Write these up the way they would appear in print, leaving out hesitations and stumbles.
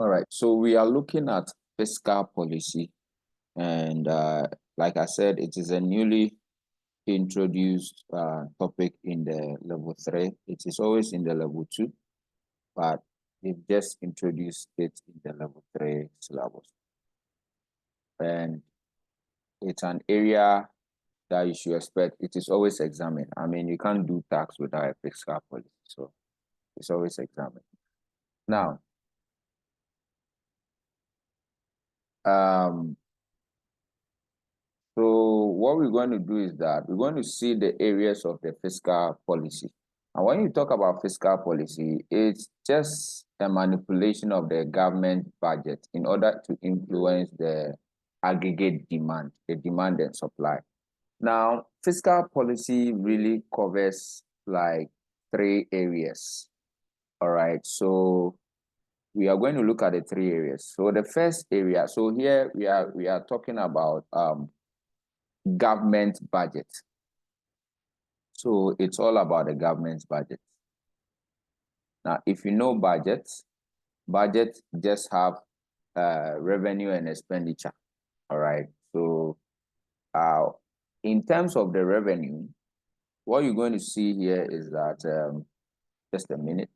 All right, so we are looking at fiscal policy, and like I said, it is a newly introduced topic in the level 3. It is always in the level 2, but they've just introduced it in the level 3 syllabus. And it's an area that you should expect. It is always examined. I mean, you can't do tax without a fiscal policy, so it's always examined. Now, so what we're going to do is that we're going to see the areas of the fiscal policy. And when you talk about fiscal policy, it's just a manipulation of the government budget in order to influence the aggregate demand, the demand and supply. Now, fiscal policy really covers like 3 areas. All right, so we are going to look at the 3 areas. So the first area, so here we are talking about government budget. So it's all about the government's budget. Now, if you know budget just have revenue and expenditure. All right. So in terms of the revenue, what you're going to see here is that just a minute.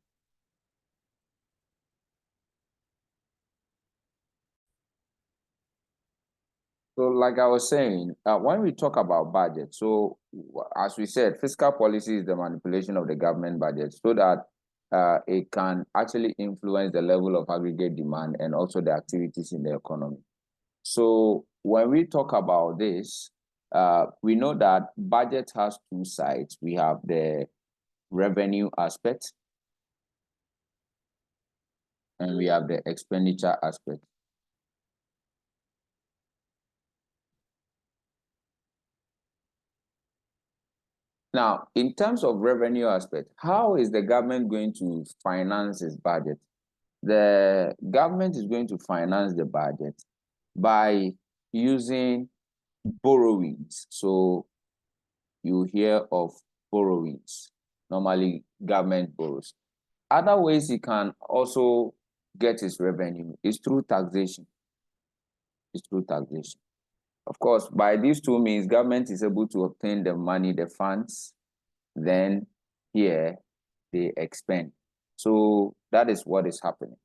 So like I was saying, when we talk about budget, so as we said, fiscal policy is the manipulation of the government budget so that it can actually influence the level of aggregate demand and also the activities in the economy. So when we talk about this, we know that budget has 2 sides. We have the revenue aspect and we have the expenditure aspect. Now, in terms of revenue aspect, how is the government going to finance its budget? The government is going to finance the budget by using borrowings. So you hear of borrowings. Normally, government borrows. Other ways it can also get its revenue is through taxation. It's through taxation. Of course, by these 2 means, government is able to obtain the money, the funds, then here they expend. So that is what is happening.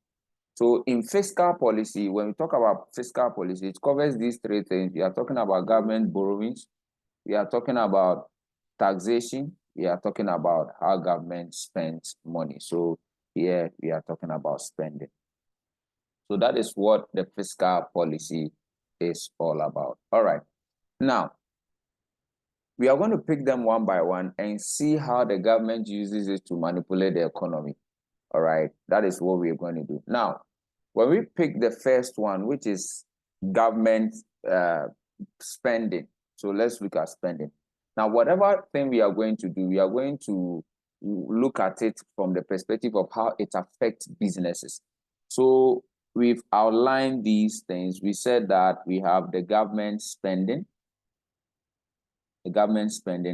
So in fiscal policy, when we talk about fiscal policy, it covers these 3 things. We are talking about government borrowings, we are talking about taxation, we are talking about how government spends money. So here we are talking about spending. So that is what the fiscal policy is all about. All right. Now, we are going to pick them one by one and see how the government uses it to manipulate the economy. All right. That is what we are going to do. Now, when we pick the first one, which is government spending. So let's look at spending. Now, whatever thing we are going to do, we are going to look at it from the perspective of how it affects businesses. So we've outlined these things. We said that we have the government spending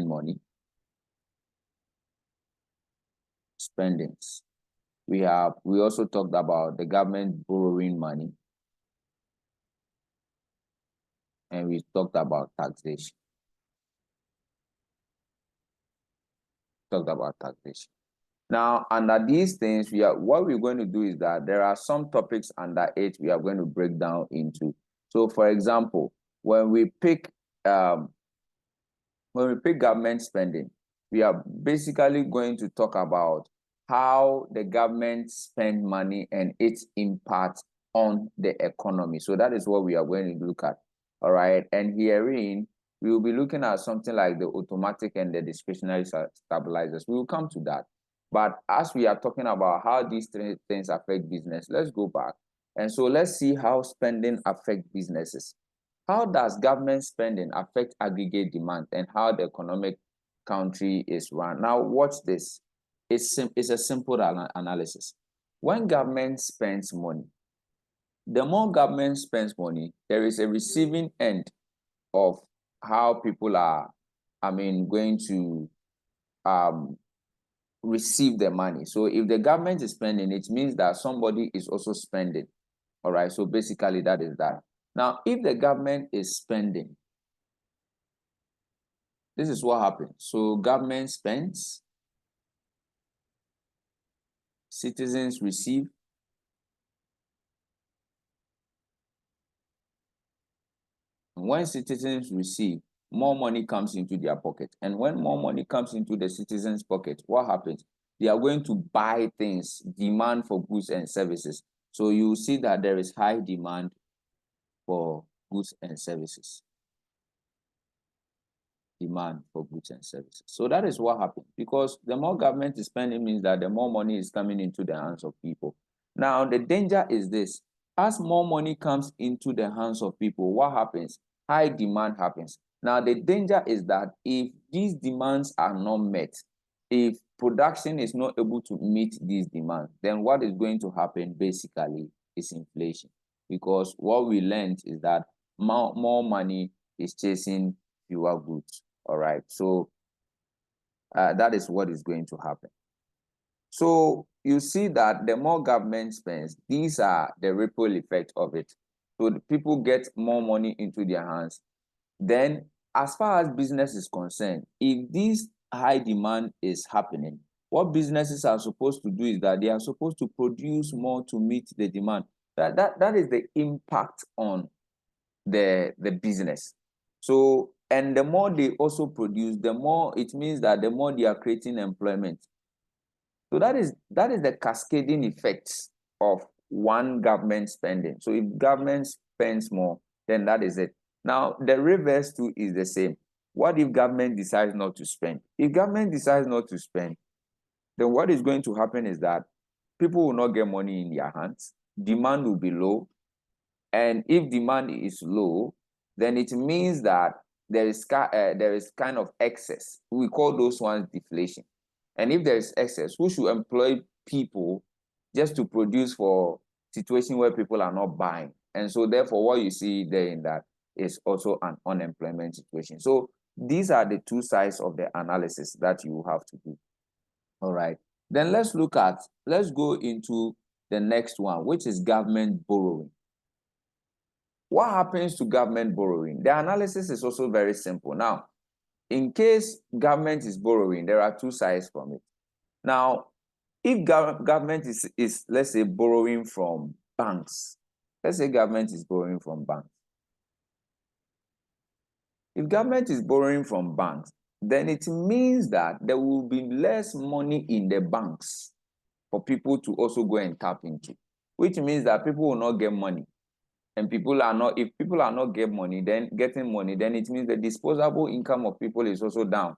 money, spendings. We also talked about the government borrowing money, and we talked about taxation. Now, under these things, what we're going to do is that there are some topics under it we are going to break down into. So, for example, when we pick government spending, we are basically going to talk about how the government spend money and its impact on the economy. So that is what we are going to look at. All right. And herein, we will be looking at something like the automatic and the discretionary stabilizers. We will come to that. But as we are talking about how these 3 things affect business, let's go back. And so let's see how spending affects businesses. How does government spending affect aggregate demand and how the economic country is run? Now, watch this. It's a simple analysis. When government spends money, the more government spends money, there is a receiving end of how people are, going to receive the money. So if the government is spending, it means that somebody is also spending. All right, so basically that is that. Now, if the government is spending, this is what happens. So government spends, citizens receive, when citizens receive, more money comes into their pocket. And when more money comes into the citizens' pocket, what happens? They are going to buy things, demand for goods and services. So you see that there is high demand for goods and services. Demand for goods and services. So that is what happens, because the more government is spending means that the more money is coming into the hands of people. Now, the danger is this. As more money comes into the hands of people, what happens? High demand happens. Now, the danger is that if these demands are not met, if production is not able to meet these demands, then what is going to happen basically is inflation. Because what we learned is that more money is chasing fewer goods. All right, so that is what is going to happen. So you see that the more government spends, these are the ripple effect of it. So the people get more money into their hands. Then, as far as business is concerned, if this high demand is happening, what businesses are supposed to do is that they are supposed to produce more to meet the demand. That is the impact on the business. So, and the more they also produce, the more it means that the more they are creating employment. So that is the cascading effects of one government spending. So if government spends more, then that is it. Now, the reverse too is the same. What if government decides not to spend? If government decides not to spend, then what is going to happen is that people will not get money in their hands, demand will be low, and if demand is low, then it means that there is kind of excess. We call those ones deflation. And if there is excess, who should employ people just to produce for situation where people are not buying? And so therefore, what you see there in that is also an unemployment situation. So these are the two sides of the analysis that you have to do. All right. Then let's go into the next one, which is government borrowing. What happens to government borrowing? The analysis is also very simple. Now, in case government is borrowing, there are two sides from it. Now, if government is, let's say, borrowing from banks, let's say government is borrowing from banks. If government is borrowing from banks, then it means that there will be less money in the banks for people to also go and tap into, which means that people will not get money. And if people are not getting money, then it means the disposable income of people is also down.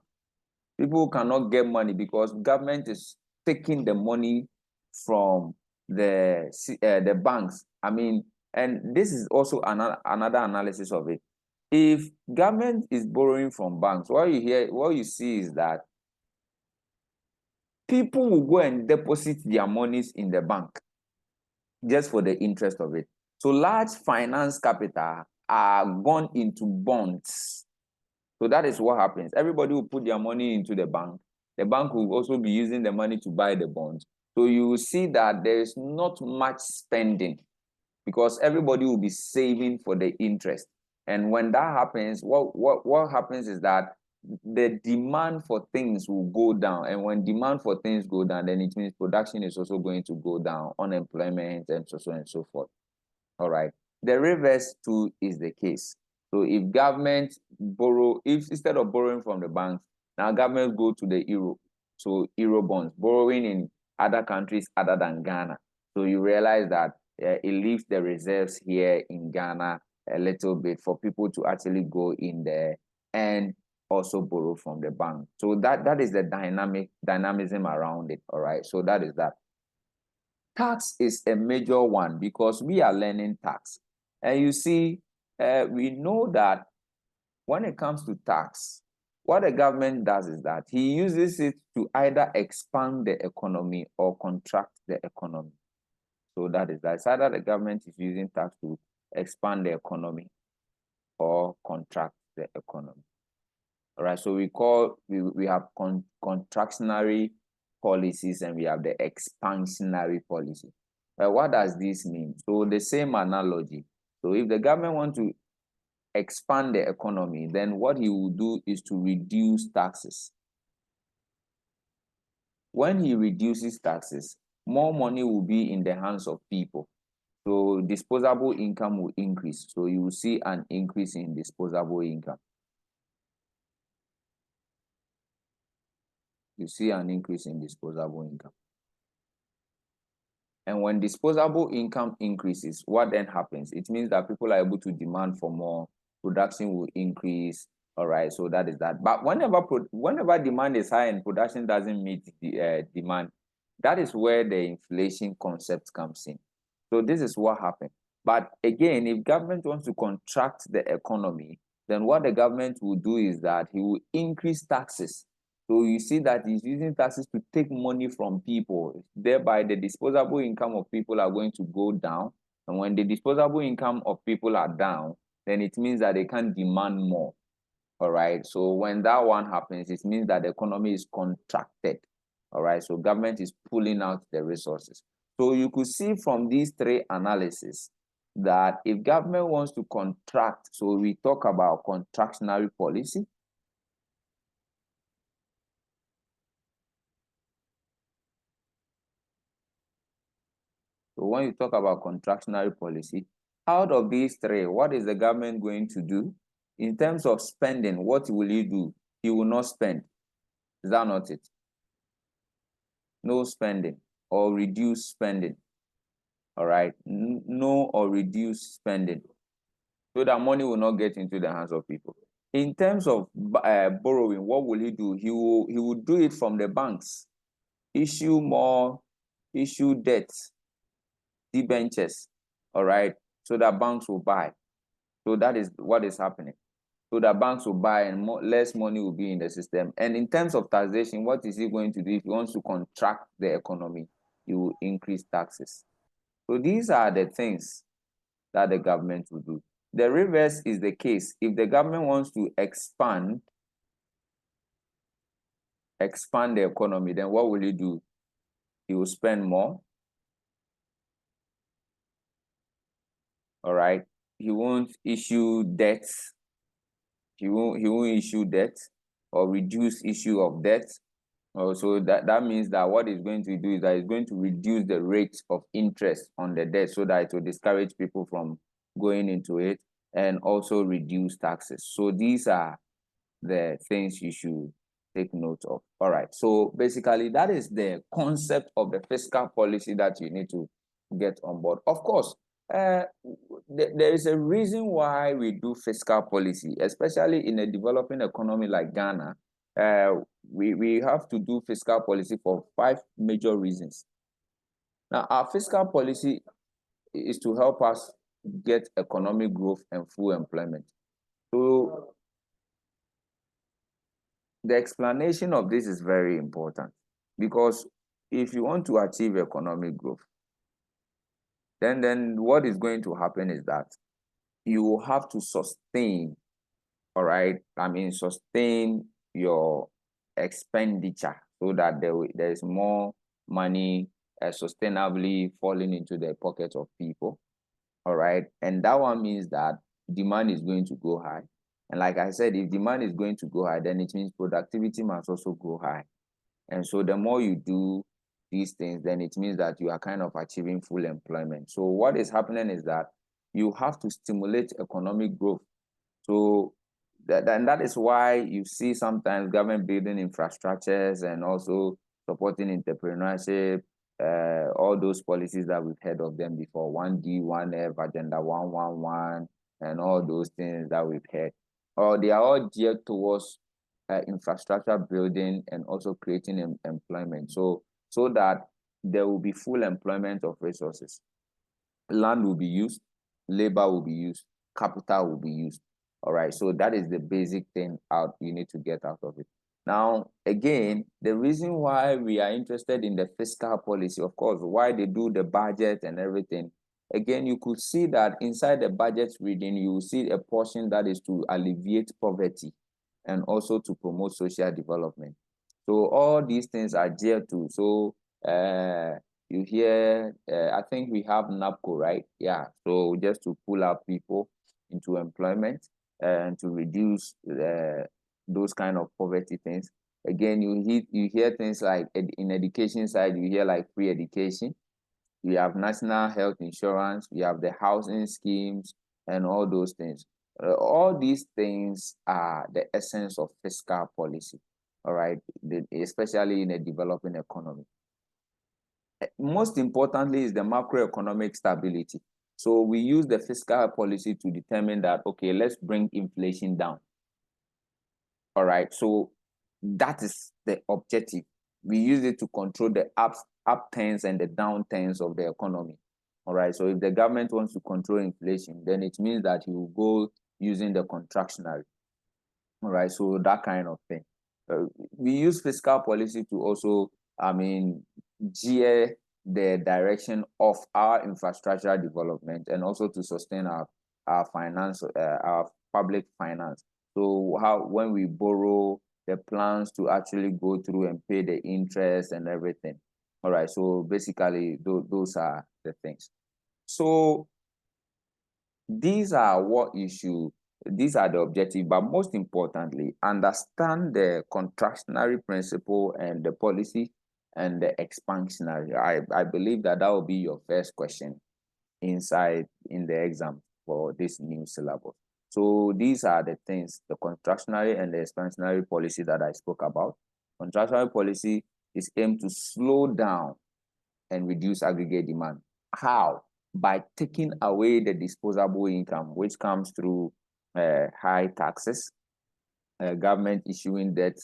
People cannot get money because government is taking the money from the banks. I mean, and this is also another analysis of it. If government is borrowing from banks, what you see is that people will go and deposit their monies in the bank just for the interest of it. So large finance capital are gone into bonds. So that is what happens. Everybody will put their money into the bank. The bank will also be using the money to buy the bonds. So you will see that there is not much spending because everybody will be saving for the interest. And when that happens, what happens is that the demand for things will go down. And when demand for things go down, then it means production is also going to go down, unemployment, and so on and so forth. All right. The reverse too is the case. So if government if instead of borrowing from the banks, now government go to the euro. So euro bonds, borrowing in other countries other than Ghana. So you realize that it leaves the reserves here in Ghana a little bit for people to actually go in there and also borrow from the bank. So that is the dynamism around it. All right. So that is that. Tax is a major one because we are learning tax. And you see, we know that when it comes to tax, what the government does is that he uses it to either expand the economy or contract the economy. So that is that. It's either the government is using tax to expand the economy or contract the economy. All right, so we have contractionary policies and we have the expansionary policy. What does this mean? So the same analogy. So if the government wants to expand the economy, then what he will do is to reduce taxes. When he reduces taxes, more money will be in the hands of people. So disposable income will increase. So you will see an increase in disposable income. You see an increase in disposable income. And when disposable income increases, what then happens? It means that people are able to demand for more, production will increase. All right, so that is that. But whenever demand is high and production doesn't meet the demand, that is where the inflation concept comes in. So this is what happened. But again, if government wants to contract the economy, then what the government will do is that he will increase taxes. So you see that he's using taxes to take money from people. Thereby, the disposable income of people are going to go down. And when the disposable income of people are down, then it means that they can't demand more. All right. So when that one happens, it means that the economy is contracted. All right. So government is pulling out the resources. So you could see from these three analyses that if government wants to contract, so we talk about contractionary policy. So when you talk about contractionary policy, out of these three, what is the government going to do? In terms of spending, what will he do? He will not spend. Is that not it? No spending or reduce spending. All right. No or reduce spending. So that money will not get into the hands of people. In terms of borrowing, what will he do? He will do it from the banks. Issue debts, debentures, all right, so that banks will buy. So that is what is happening. So that banks will buy and less money will be in the system. And in terms of taxation, what is he going to do? If he wants to contract the economy, he will increase taxes. So these are the things that the government will do. The reverse is the case. If the government wants to expand the economy, then what will he do? He will spend more. All right. He won't issue debts. He won't issue debt or reduce issue of debt. So that means that what he's going to do is that he's going to reduce the rate of interest on the debt so that it will discourage people from going into it, and also reduce taxes. So these are the things you should take note of. All right. So basically, that is the concept of the fiscal policy that you need to get on board. Of course, there is a reason why we do fiscal policy, especially in a developing economy like Ghana. We have to do fiscal policy for 5 major reasons. Now, our fiscal policy is to help us get economic growth and full employment. So the explanation of this is very important, because if you want to achieve economic growth, then what is going to happen is that you will have to sustain, all right? Sustain your expenditure so that there is more money sustainably falling into the pockets of people, all right? And that one means that demand is going to go high. And like I said, if demand is going to go high, then it means productivity must also go high. And so the more you do these things, then it means that you are kind of achieving full employment. So what is happening is that you have to stimulate economic growth. So that is why you see sometimes government building infrastructures and also supporting entrepreneurship, all those policies that we've heard of them before, 1D, 1F, Agenda 111, and all those things that we've heard. Or they are all geared towards infrastructure building and also creating employment. So that there will be full employment of resources. Land will be used, labor will be used, capital will be used. All right. So that is the basic thing out you need to get out of it. Now, again, the reason why we are interested in the fiscal policy, of course, why they do the budget and everything. Again, you could see that inside the budget reading, you will see a portion that is to alleviate poverty and also to promote social development. So all these things are geared to. So you hear, I think we have NAPCO, right? Yeah. So just to pull out people into employment and to reduce those kind of poverty things. Again, you hear things like in education side, you hear like free education. You have national health insurance. You have the housing schemes and all those things. All these things are the essence of fiscal policy. All right, especially in a developing economy. Most importantly is the macroeconomic stability. So we use the fiscal policy to determine that, okay, let's bring inflation down. All right, so that is the objective. We use it to control the up turns and the down turns of the economy. All right, so if the government wants to control inflation, then it means that you will go using the contractionary. All right, so that kind of thing. We use fiscal policy to also, gear the direction of our infrastructure development and also to sustain our finance, our public finance. So how when we borrow, the plans to actually go through and pay the interest and everything. All right, so basically those are the things. So these are what you should, these are the objectives, but most importantly, understand the contractionary principle and the policy and the expansionary. I believe that will be your first question inside in the exam for this new syllabus. So these are the things, the contractionary and the expansionary policy that I spoke about. Contractionary policy is aimed to slow down and reduce aggregate demand. How? By taking away the disposable income, which comes through high taxes, government issuing debt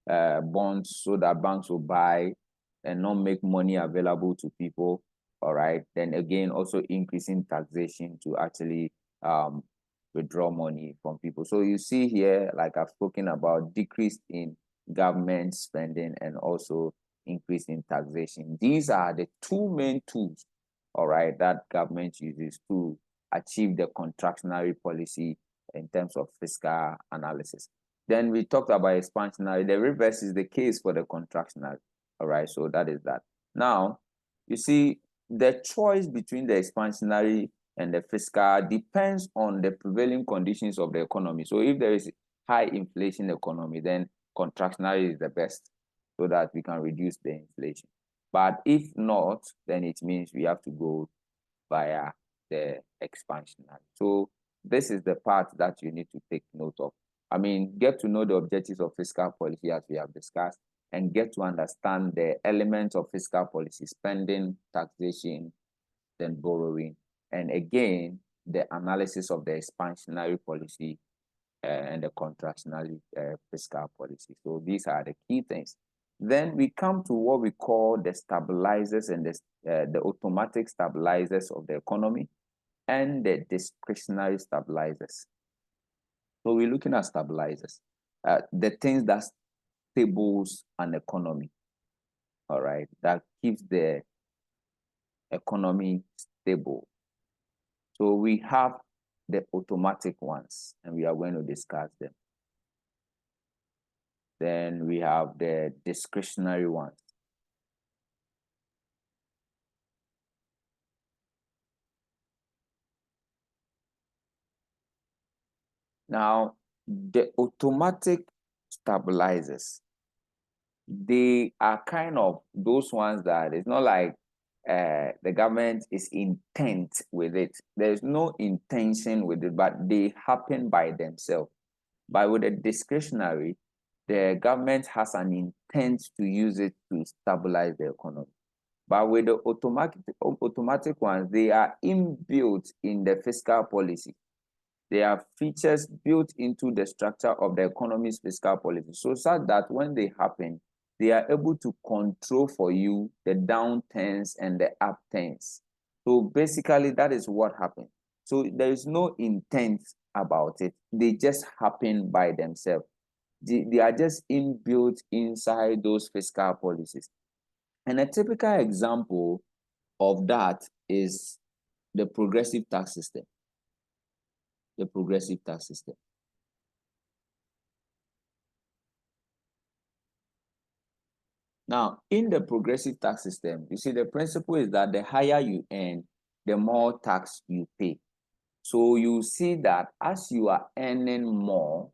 bonds so that banks will buy and not make money available to people. All right. Then again, also increasing taxation to actually withdraw money from people. So you see here, like I've spoken about, decrease in government spending and also increase in taxation. These are the two main tools, all right, that government uses to achieve the contractionary policy in terms of fiscal analysis. Then we talked about expansionary. The reverse is the case for the contractionary. All right, so that is that. Now, you see, the choice between the expansionary and the fiscal depends on the prevailing conditions of the economy. So if there is high inflation economy, then contractionary is the best so that we can reduce the inflation. But if not, then it means we have to go via the expansionary. So this is the part that you need to take note of. Get to know the objectives of fiscal policy as we have discussed, and get to understand the elements of fiscal policy: spending, taxation, then borrowing, and again, the analysis of the expansionary policy and the contractionary fiscal policy. So these are the key things. Then we come to what we call the stabilizers and the automatic stabilizers of the economy and the discretionary stabilizers. So we're looking at stabilizers, the things that stables an economy, all right, that keeps the economy stable. So we have the automatic ones, and we are going to discuss them. Then we have the discretionary ones. Now, the automatic stabilizers, they are kind of those ones that it's not like the government is intent with it. There's no intention with it, but they happen by themselves. But with the discretionary, the government has an intent to use it to stabilize the economy. But with the automatic ones, they are inbuilt in the fiscal policy. They are features built into the structure of the economy's fiscal policy, so that when they happen, they are able to control for you the downturns and the upturns. So basically, that is what happens. So there is no intent about it. They just happen by themselves. They are just inbuilt inside those fiscal policies. And a typical example of that is the progressive tax system. The progressive tax system. Now, in the progressive tax system, you see the principle is that the higher you earn, the more tax you pay. So you see that as you are earning more,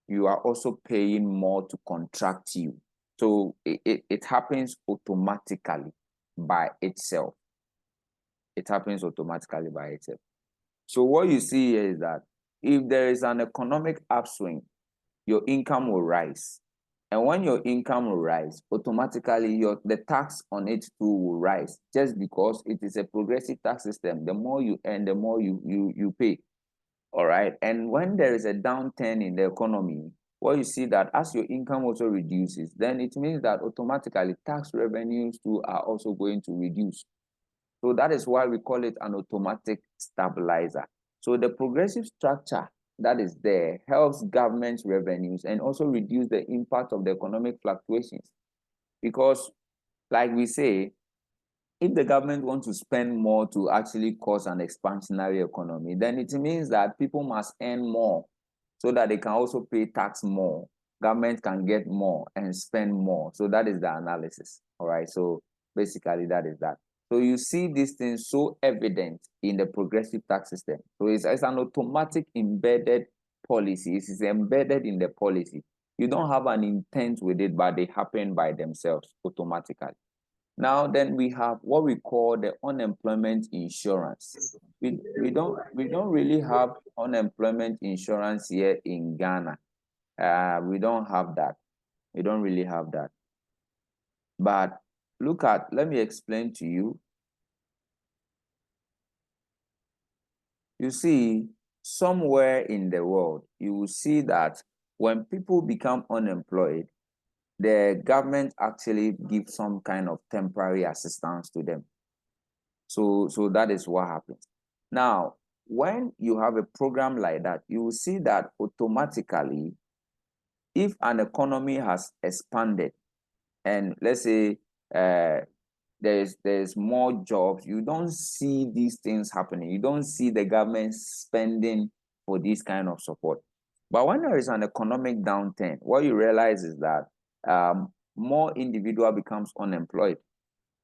you are also paying more to contract you. So it happens automatically by itself. It happens automatically by itself. So what you see here is that if there is an economic upswing, your income will rise. And when your income will rise, automatically the tax on it too will rise, just because it is a progressive tax system. The more you earn, the more you pay. All right. And when there is a downturn in the economy, what you see that as your income also reduces, then it means that automatically tax revenues too are also going to reduce. So that is why we call it an automatic stabilizer. So the progressive structure that is there helps government revenues and also reduce the impact of the economic fluctuations. Because, like we say, if the government wants to spend more to actually cause an expansionary economy, then it means that people must earn more so that they can also pay tax more. Government can get more and spend more. So that is the analysis. All right. So basically, that is that. So you see these things so evident in the progressive tax system. So it's an automatic embedded policy. It is embedded in the policy. You don't have an intent with it, but they happen by themselves automatically. Now, then we have what we call the unemployment insurance. We don't really have unemployment insurance here in Ghana. We don't have that. We don't really have that. But let me explain to you. You see, somewhere in the world, you will see that when people become unemployed, the government actually gives some kind of temporary assistance to them. So that is what happens. Now, when you have a program like that, you will see that automatically, if an economy has expanded, and let's say there's more jobs, you don't see these things happening. You don't see the government spending for this kind of support. But when there is an economic downturn, what you realize is that more individual becomes unemployed.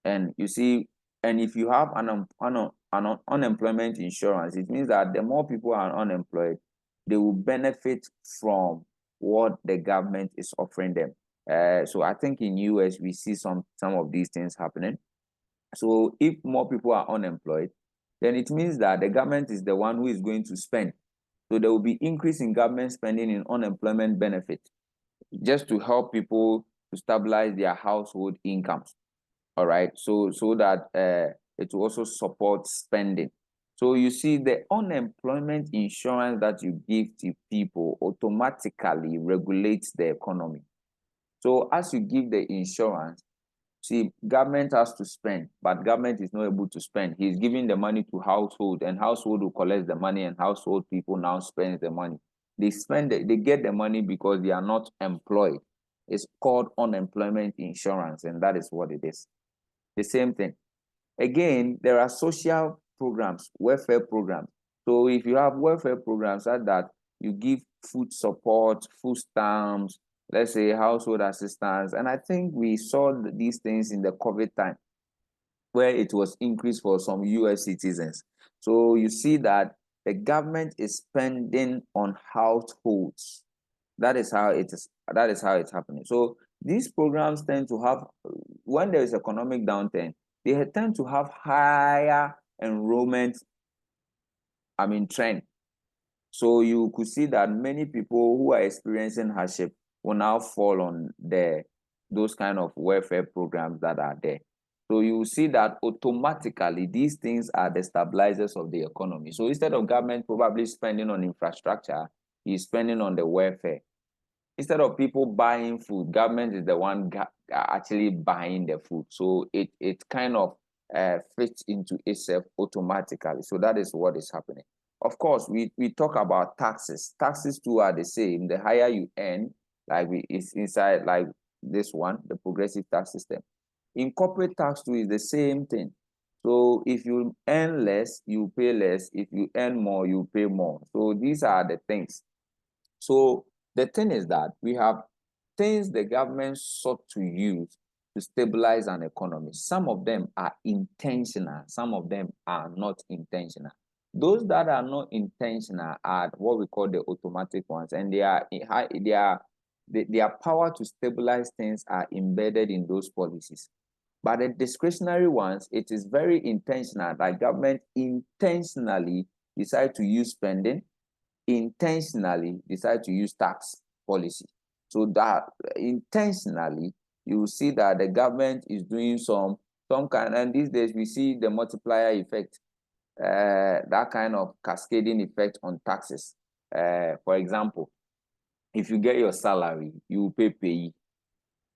And you see, and if you have an unemployment insurance, it means that the more people are unemployed, they will benefit from what the government is offering them. So I think in US we see some of these things happening. So if more people are unemployed, then it means that the government is the one who is going to spend. So there will be increase in government spending in unemployment benefit, just to help people to stabilize their household incomes. All right, so that it will also support spending. So you see, the unemployment insurance that you give to people automatically regulates the economy. So as you give the insurance, see, government has to spend, but government is not able to spend. He's giving the money to household, and household will collect the money, and household people now spend the money. They get the money because they are not employed. It's called unemployment insurance, and that is what it is. The same thing. Again, there are social programs, welfare programs. So if you have welfare programs that you give food support, food stamps, let's say household assistance, and I think we saw these things in the COVID time, where it was increased for some US citizens. So you see that the government is spending on households. That is how it is. That is how it's happening. So these programs tend to have, when there is economic downturn, they tend to have higher enrollment, trend. So you could see that many people who are experiencing hardship will now fall on those kind of welfare programs that are there. So you see that automatically these things are the stabilizers of the economy. So instead of government probably spending on infrastructure, he's spending on the welfare. Instead of people buying food, government is the one actually buying the food. So it kind of fits into itself automatically. So that is what is happening. Of course, we talk about taxes. Taxes too are the same. The higher you earn, it's inside like this one, the progressive tax system. In corporate tax too is the same thing. So if you earn less, you pay less. If you earn more, you pay more. So these are the things. So the thing is that we have things the government sought to use to stabilize an economy, some of them are intentional, some of them are not intentional. Those that are not intentional are what we call the automatic ones, and their power to stabilize things are embedded in those policies. But the discretionary ones, it is very intentional. Like government intentionally decide to use spending, intentionally decide to use tax policy. So that intentionally, you will see that the government is doing some kind, and these days we see the multiplier effect, that kind of cascading effect on taxes. For example, if you get your salary, you pay payee.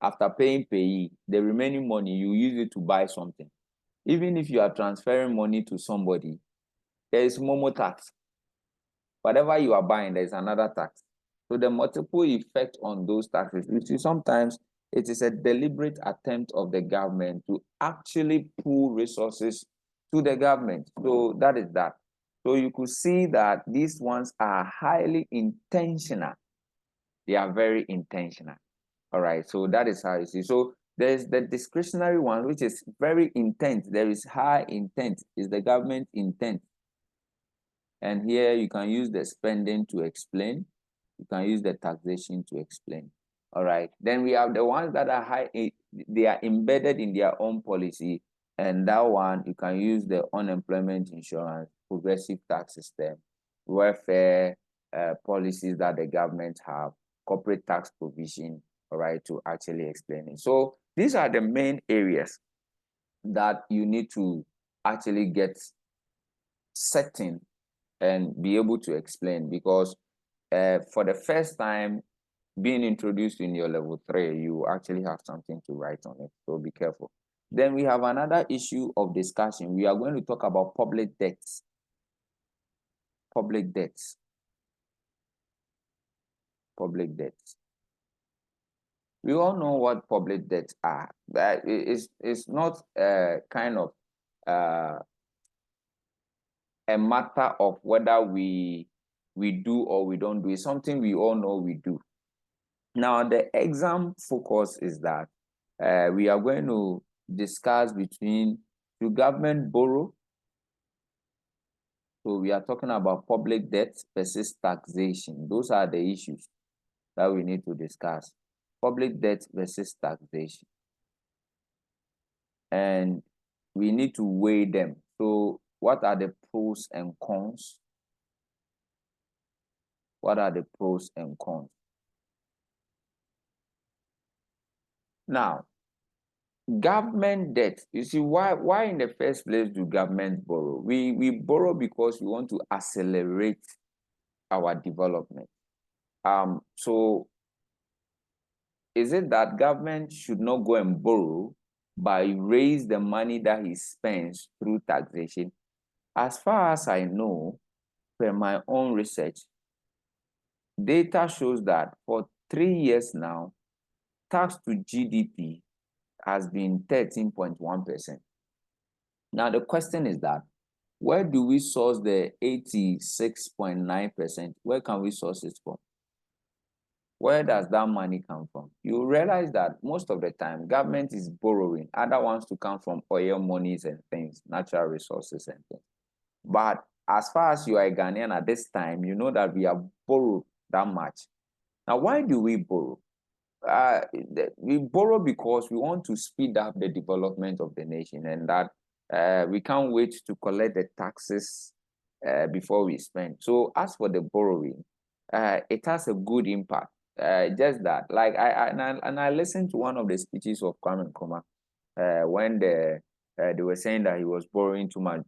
After paying payee, the remaining money, you use it to buy something. Even if you are transferring money to somebody, there is momo tax. Whatever you are buying, there is another tax. So the multiple effect on those taxes, you see, sometimes it is a deliberate attempt of the government to actually pull resources to the government. So that is that. So you could see that these ones are highly intentional. They are very intentional. All right. So that is how you see. So there's the discretionary one, which is very intent. There is high intent. Is the government intent? And here you can use the spending to explain. You can use the taxation to explain. All right. Then we have the ones that are high, they are embedded in their own policy. And that one, you can use the unemployment insurance, progressive tax system, welfare policies that the government have, corporate tax provision, all right, to actually explain it. So these are the main areas that you need to actually get certain and be able to explain, because for the first time being introduced in your level 3, you actually have something to write on it. So be careful. Then we have another issue of discussion. We are going to talk about public debts. Public debts. Public debts. We all know what public debts are. That it's not kind of a matter of whether we do or we don't do. It's something we all know we do. Now, the exam focus is that we are going to discuss between, do government borrow? So we are talking about public debt versus taxation. Those are the issues that we need to discuss. Public debt versus taxation. And we need to weigh them. So what are the pros and cons? What are the pros and cons? Now, government debt, you see, why in the first place do governments borrow? We borrow because we want to accelerate our development. So is it that government should not go and borrow but raise the money that he spends through taxation? As far as I know, per my own research, data shows that for 3 years now, tax to GDP has been 13.1%. Now, the question is that, where do we source the 86.9%? Where can we source it from? Where does that money come from? You realize that most of the time, government is borrowing other ones to come from oil monies and things, natural resources and things. But as far as you are a Ghanaian at this time, you know that we have borrowed that much. Now, why do we borrow? We borrow because we want to speed up the development of the nation, and that we can't wait to collect the taxes before we spend. So as for the borrowing, it has a good impact. Just that, like I listened to one of the speeches of Kwame Nkrumah when they were saying that he was borrowing too much.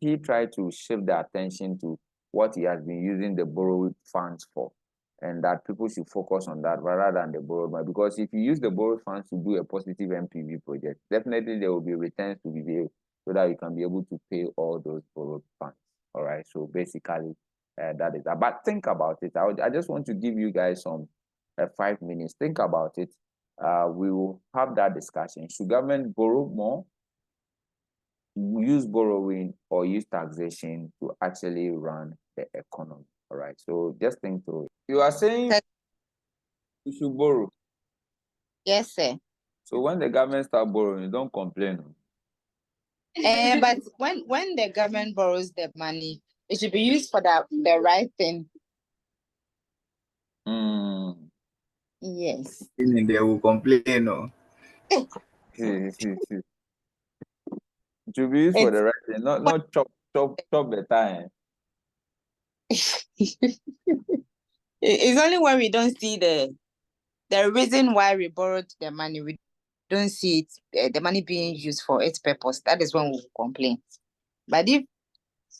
He tried to shift the attention to what he has been using the borrowed funds for, and that people should focus on that rather than the borrowed money. Because if you use the borrowed funds to do a positive MPV project, definitely there will be returns to be there so that you can be able to pay all those borrowed funds. All right. So basically, that is that. But think about it. I just want to give you guys some 5 minutes. Think about it. We will have that discussion. Should government borrow more, use borrowing, or use taxation to actually run the economy? All right. So just think through it. You are saying you should borrow. Yes, sir. So when the government start borrowing, don't complain. But when the government borrows the money, it should be used for the right thing. Yes. They will complain. No. It should be used for the right thing, not chop the time. It's only when we don't see the reason why we borrowed the money, we don't see it, the money being used for its purpose. That is when we complain. But if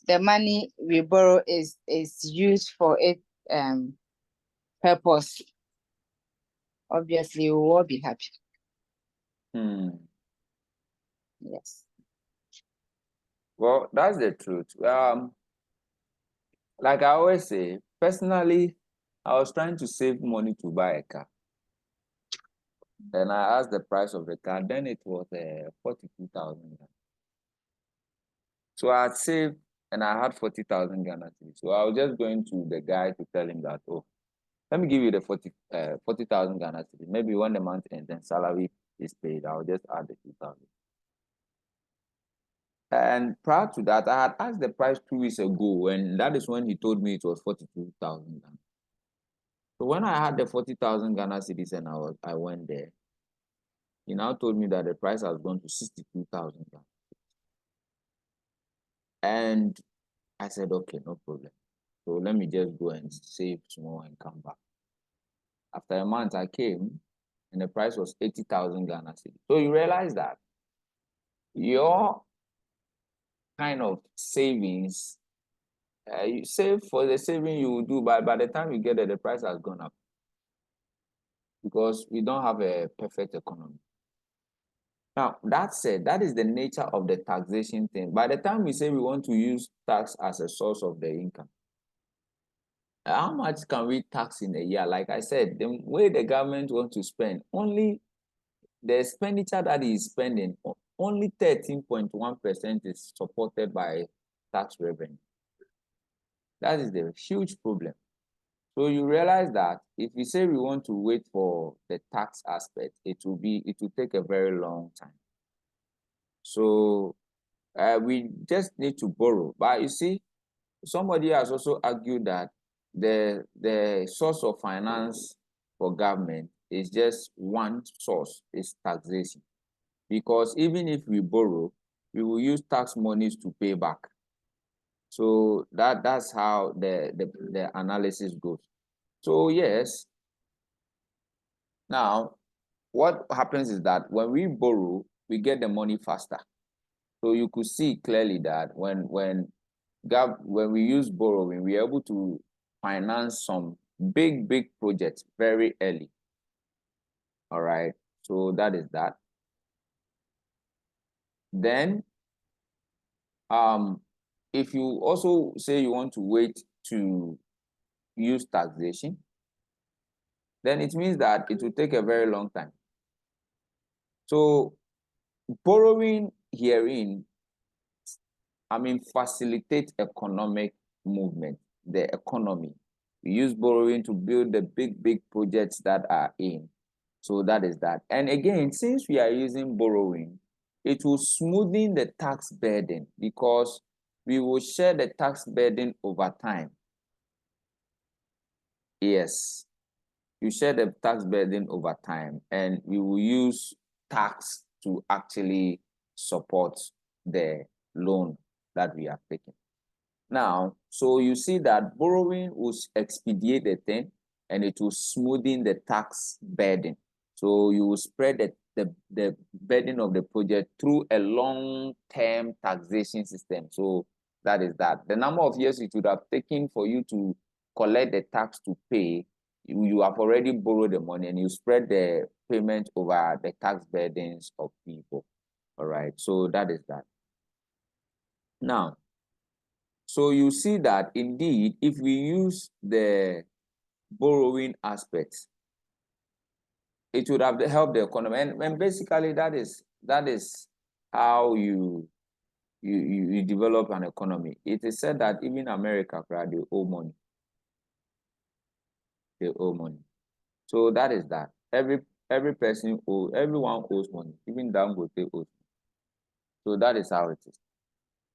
the money we borrow is used for its purpose, obviously we will all be happy. Yes. Well, that's the truth. Like I always say, personally, I was trying to save money to buy a car. Then I asked the price of the car. Then it was 42,000. So I had saved and I had 40,000 Ghana cedis. So I was just going to the guy to tell him that, oh, let me give you the 40,000 Ghana cedis. Maybe when the month ends and salary is paid, I'll just add the 2,000. And prior to that, I had asked the price 2 weeks ago, and that is when he told me it was 42,000. So when I had the 40,000 Ghana cedis and I went there, he now told me that the price has gone to 62,000. And I said, okay, no problem. So let me just go and save small and come back. After a month, I came, and the price was 80,000 Ghana cedis. So you realize that your kind of savings, you save for the saving you will do, but by the time you get there, the price has gone up because we don't have a perfect economy. Now, that said, that is the nature of the taxation thing. By the time we say we want to use tax as a source of the income, how much can we tax in a year? Like I said, the way the government wants to spend, only the expenditure that is spending, only 13.1% is supported by tax revenue. That is the huge problem. So you realize that if we say we want to wait for the tax aspect, it will take a very long time. So we just need to borrow. But you see, somebody has also argued that the source of finance for government is just one source, is taxation. Because even if we borrow, we will use tax monies to pay back. So that's how the analysis goes. So yes, now what happens is that when we borrow, we get the money faster. So you could see clearly that when we use borrowing, we're able to finance some big projects very early. All right, so that is that. Then, if you also say you want to wait to use taxation, then it means that it will take a very long time. So borrowing herein, facilitate economic movement, the economy. We use borrowing to build the big projects that are in. So that is that. And again, since we are using borrowing, it will smoothen the tax burden because we will share the tax burden over time. Yes, you share the tax burden over time, and we will use tax to actually support the loan that we are taking. Now, so you see that borrowing will expedite the thing, and it will smoothen the tax burden. So you will spread the burden of the project through a long-term taxation system. So that is that. The number of years it would have taken for you to collect the tax to pay, you have already borrowed the money and you spread the payment over the tax burdens of people. All right, so that is that. Now, so you see that indeed, if we use the borrowing aspect, it would have helped the economy. And basically that is how you develop an economy. It is said that even America, they owe money. They owe money. So that is that. everyone owes money, even Dangote owes. So that is how it is.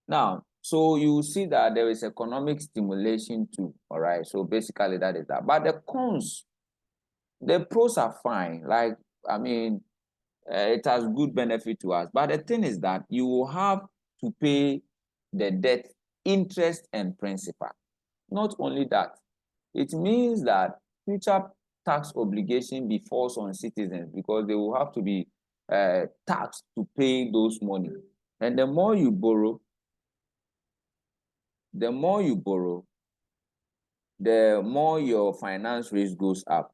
Now, so you see that there is economic stimulation too, all right? So basically that is that. But the cons, the pros are fine. Like, I mean, it has good benefit to us. But the thing is that you will have to pay the debt interest and principal. Not only that, it means that future tax obligation befalls on citizens because they will have to be taxed to pay those money. And the more you borrow, the more your finance risk goes up.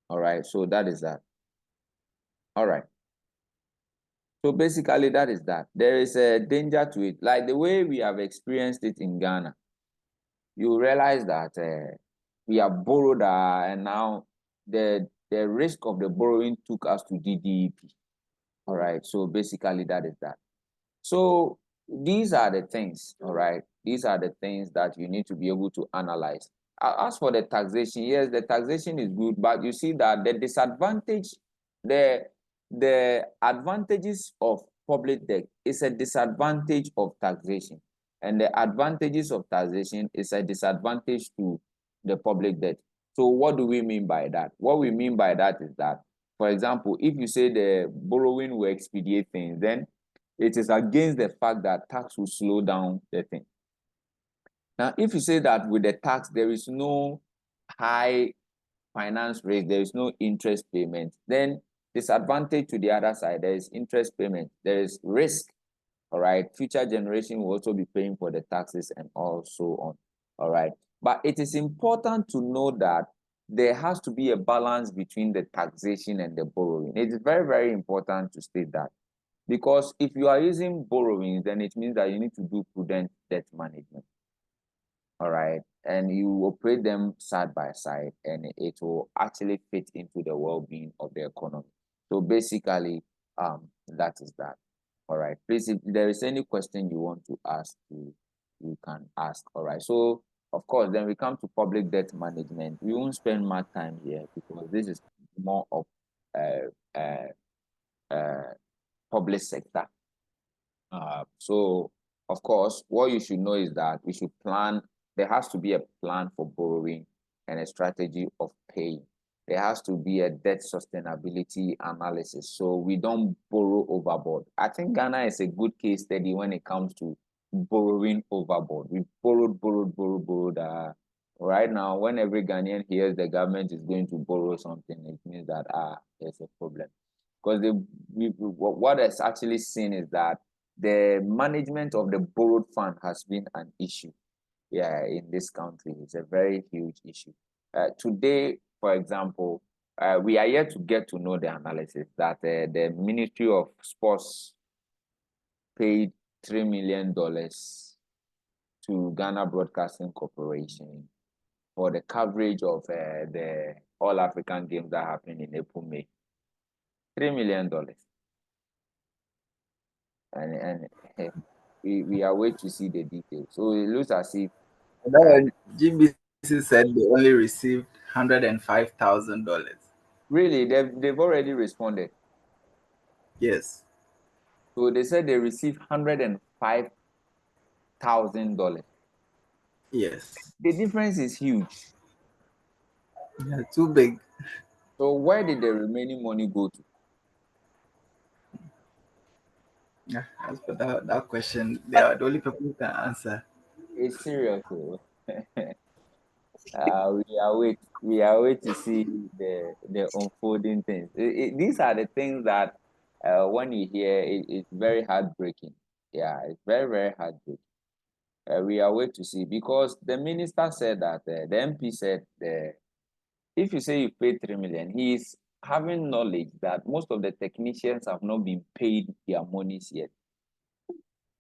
All right, so that is that. All right. So basically, that is that. There is a danger to it. Like the way we have experienced it in Ghana, you realize that we have borrowed and now the risk of the borrowing took us to DDEP. All right, so basically that is that. So these are the things, all right? These are the things that you need to be able to analyze. As for the taxation, yes, the taxation is good, but you see that the disadvantage, the advantages of public debt is a disadvantage of taxation. And the advantages of taxation is a disadvantage to the public debt. So what do we mean by that? What we mean by that is that, for example, if you say the borrowing will expedite things, then it is against the fact that tax will slow down the thing. Now, if you say that with the tax, there is no high finance rate, there is no interest payment, then disadvantage to the other side, there is interest payment, there is risk, all right? Future generation will also be paying for the taxes and all so on, all right? But it is important to know that there has to be a balance between the taxation and the borrowing. It is very, very important to state that. Because if you are using borrowing, then it means that you need to do prudent debt management. All right. And you operate them side by side, and it will actually fit into the well-being of the economy. So basically, that is that. All right. Please, if there is any question you want to ask, you can ask. All right. So of course, then we come to public debt management. We won't spend much time here because this is more of public sector. So, of course, what you should know is that we should plan. There has to be a plan for borrowing and a strategy of paying. There has to be a debt sustainability analysis. So we don't borrow overboard. I think Ghana is a good case study when it comes to borrowing overboard. We borrowed. Right now, when every Ghanaian hears the government is going to borrow something, it means that there's a problem. Because what is actually seen is that the management of the borrowed fund has been an issue, in this country. It's a very huge issue. Today, for example, we are yet to get to know the analysis that the Ministry of Sports paid $3 million to Ghana Broadcasting Corporation for the coverage of the All African Games that happened in April, May. $3 million. And we are waiting to see the details. So it looks as if GBC said they only received $105,000. really they've already responded. Yes. So they said they received $105,000. Yes. The difference is huge. Yeah, too big. So where did the remaining money go to? Yeah, as for that question, they are the only people who can answer. It's serious. We are wait to see the unfolding things. These are the things that when you hear it's very heartbreaking. Yeah, it's very, very heartbreaking. We are wait to see because the minister said that the MP said if you say you pay 3 million, he is having knowledge that most of the technicians have not been paid their monies yet,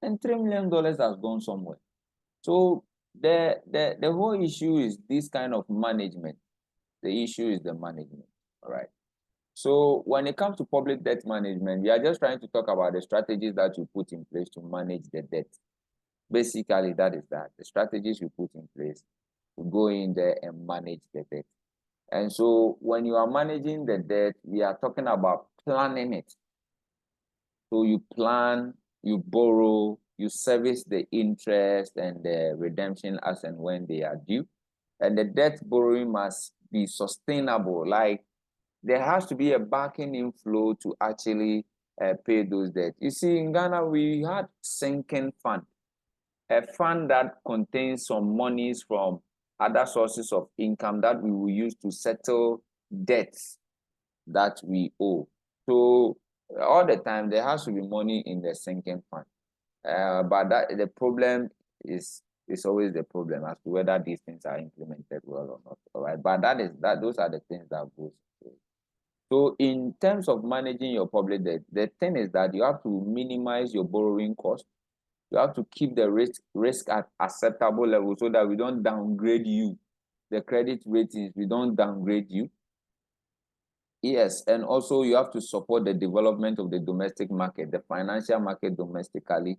and $3 million has gone somewhere. So the whole issue is this kind of management. The issue is the management. All right. So when it comes to public debt management, we are just trying to talk about the strategies that you put in place to manage the debt. Basically, that is that. The strategies you put in place to go in there and manage the debt. And so when you are managing the debt, we are talking about planning it. So you plan, you borrow, you service the interest and the redemption as and when they are due. And the debt borrowing must be sustainable. Like there has to be a backing inflow to actually pay those debts. You see, in Ghana, we had sinking fund, a fund that contains some monies from other sources of income that we will use to settle debts that we owe. So all the time there has to be money in the sinking fund. But that the problem is always the problem as to whether these things are implemented well or not. All right. But those are the things that goes. So in terms of managing your public debt, the thing is that you have to minimize your borrowing cost. You have to keep the risk at acceptable level so that we don't downgrade you. The credit ratings, we don't downgrade you. Yes, and also you have to support the development of the domestic market, the financial market domestically,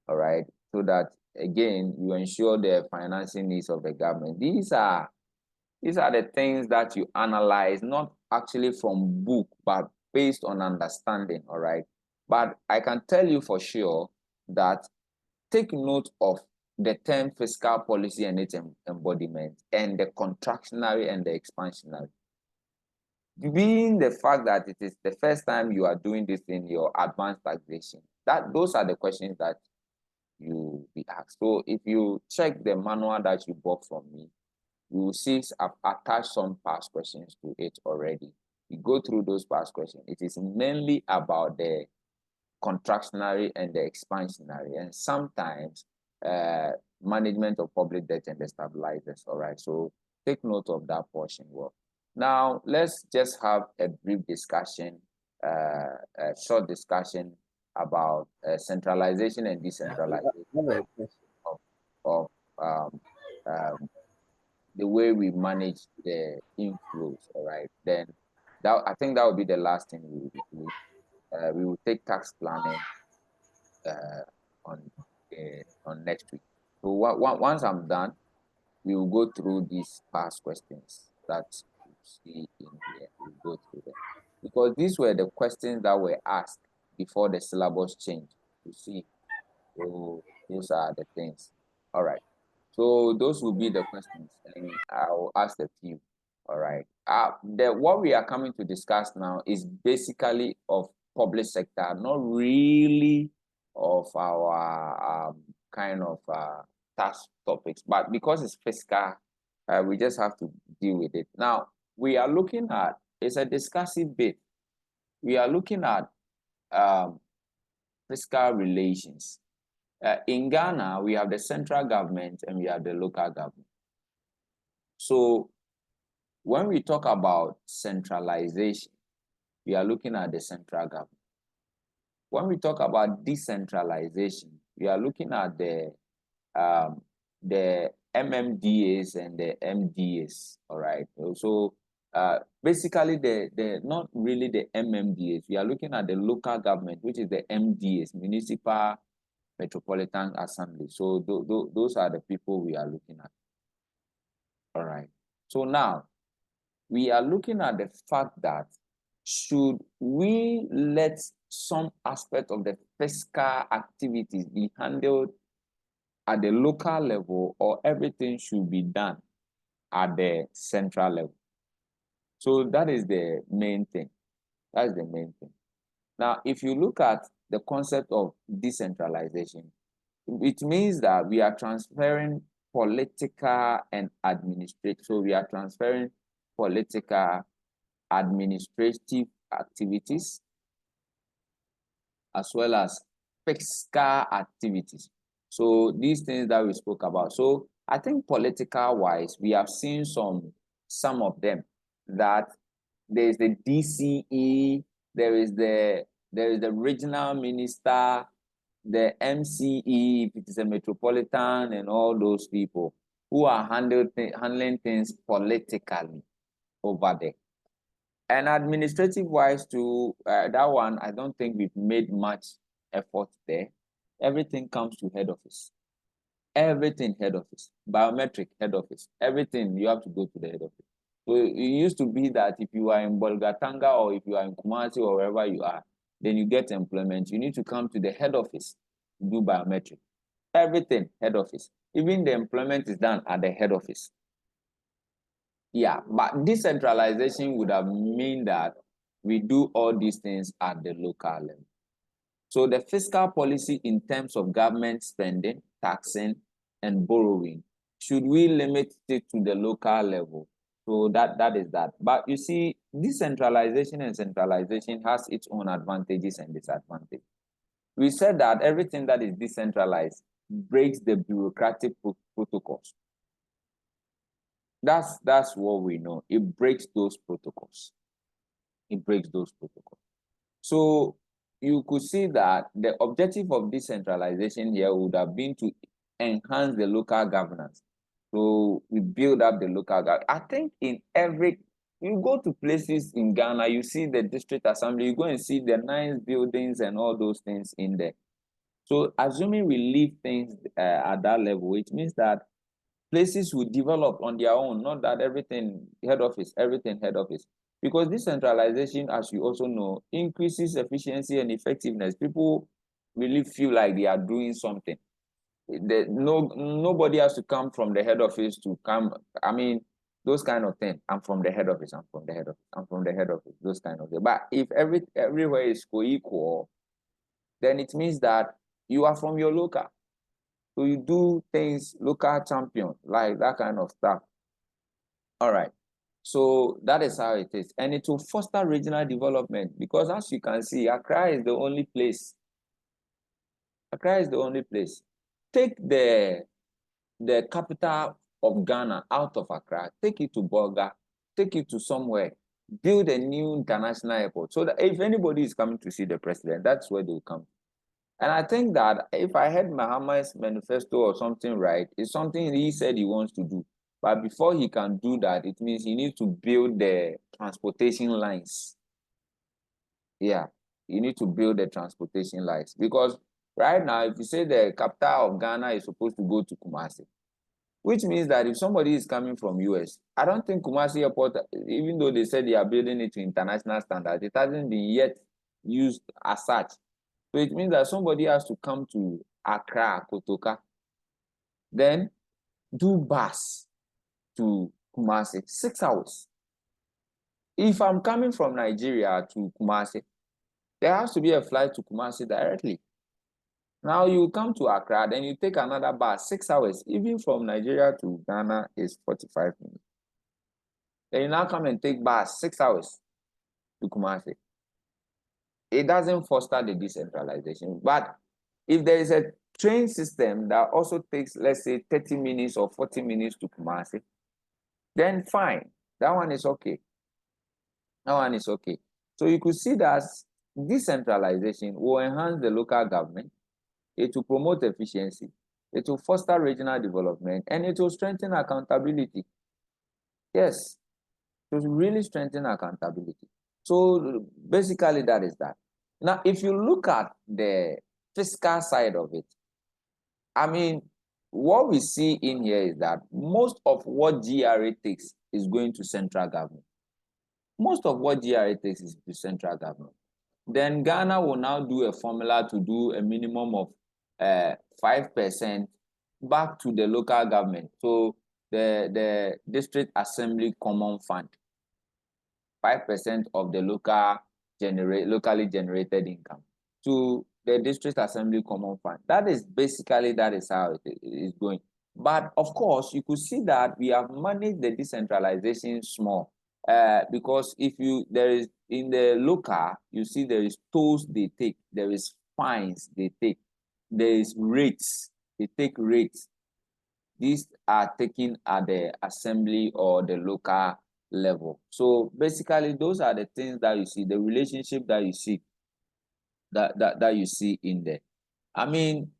all right, so that again you ensure the financing needs of the government. These are the things that you analyze, not actually from book, but based on understanding, all right. But I can tell you for sure that take note of the term fiscal policy and its embodiment, and the contractionary and the expansionary. Being the fact that it is the first time you are doing this in your advanced taxation, those are the questions that you be asked. So if you check the manual that you bought from me, you will see I've attached some past questions to it already. You go through those past questions. It is mainly about the contractionary and the expansionary, and sometimes management of public debt and the stabilizers. All right, so take note of that portion. Well, now let's just have a brief discussion, a short discussion about centralization and decentralization of the way we manage the inflows. All right, then I think that would be the last thing we will be doing. We will take tax planning on next week. So once I'm done, we will go through these past questions that you see in here. We'll go through them because these were the questions that were asked before the syllabus changed. You see, so those are the things. All right. So those will be the questions, and I'll ask a few. All right. What we are coming to discuss now is basically of public sector, not really of our kind of task topics, but because it's fiscal, we just have to deal with it. Now, we are looking at, it's a discussive bit. We are looking at fiscal relations. In Ghana, we have the central government and we have the local government. So when we talk about centralization, we are looking at the central government. When we talk about decentralization, we are looking at the MMDAs and the MDAs. All right. So basically, the not really the MMDAs. We are looking at the local government, which is the MDAs, municipal metropolitan assembly. So those are the people we are looking at. All right. So now we are looking at the fact that should we let some aspect of the fiscal activities be handled at the local level, or everything should be done at the central level? So that is the main thing. That's the main thing. Now, if you look at the concept of decentralization, it means that we are transferring political and administrative. So we are transferring political, administrative activities as well as fiscal activities. So these things that we spoke about. So I think political wise, we have seen some of them, that there is the DCE, there is the regional minister, the MCE, if it is a metropolitan, and all those people who are handling things politically over there. And administrative wise too, that one, I don't think we've made much effort there. Everything comes to head office. Everything head office. Biometric head office. Everything you have to go to the head office. So it used to be that if you are in Bolgatanga or if you are in Kumasi or wherever you are, then you get employment. You need to come to the head office to do biometric. Everything, head office. Even the employment is done at the head office. Yeah, but decentralization would have mean that we do all these things at the local level. So the fiscal policy in terms of government spending, taxing, and borrowing, should we limit it to the local level? So that is that. But you see, decentralization and centralization has its own advantages and disadvantages. We said that everything that is decentralized breaks the bureaucratic protocols. That's what we know. It breaks those protocols. It breaks those protocols. So you could see that the objective of decentralization here would have been to enhance the local governance. So we build up the local government. I think in every, you go to places in Ghana, you see the district assembly, you go and see the nice buildings and all those things in there. So assuming we leave things at that level, it means that places will develop on their own, not that everything head office, everything head office. Because decentralization, as you also know, increases efficiency and effectiveness. People really feel like they are doing something. Nobody has to come from the head office to come. I mean, those kind of things. I'm from the head office. I'm from the head office. I'm from the head office. Those kind of things. But if everywhere is co-equal, then it means that you are from your local. So you do things local champion, like that kind of stuff. All right. So that is how it is. And it will foster regional development because as you can see, Accra is the only place. Accra is the only place. Take the capital of Ghana out of Accra, take it to Bolga, take it to somewhere, build a new international airport. So that if anybody is coming to see the president, that's where they'll come. And I think that if I heard Mahama's manifesto or something right, it's something he said he wants to do. But before he can do that, it means he needs to build the transportation lines. Yeah, you need to build the transportation lines. Because right now, if you say the capital of Ghana is supposed to go to Kumasi, which means that if somebody is coming from US, I don't think Kumasi Airport, even though they said they are building it to international standards, it hasn't been yet used as such. So it means that somebody has to come to Accra, Kotoka, then do bus to Kumasi, 6 hours. If I'm coming from Nigeria to Kumasi, there has to be a flight to Kumasi directly. Now you come to Accra, then you take another bus, 6 hours. Even from Nigeria to Ghana is 45 minutes. Then you now come and take bus, 6 hours to Kumasi. It doesn't foster the decentralization. But if there is a train system that also takes, let's say, 30 minutes or 40 minutes to Kumasi, then fine. That one is okay. That one is okay. So you could see that decentralization will enhance the local government. It will promote efficiency. It will foster regional development, and it will strengthen accountability. Yes, it will really strengthen accountability. So basically, that is that. Now, if you look at the fiscal side of it, I mean, what we see in here is that most of what GRA takes is going to central government. Most of what GRA takes is to central government. Then Ghana will now do a formula to do a minimum of 5% back to the local government. So the district assembly common fund, 5% of the locally generated income to the district assembly common fund. That is how it is going. But of course, you could see that we have managed the decentralization small. Because there is in the local, you see there is tolls they take, there is fines they take, there is rates, they take rates. These are taken at the assembly or the local level. So basically, those are the things that you see, the relationship that you see, that you see in there. I mean,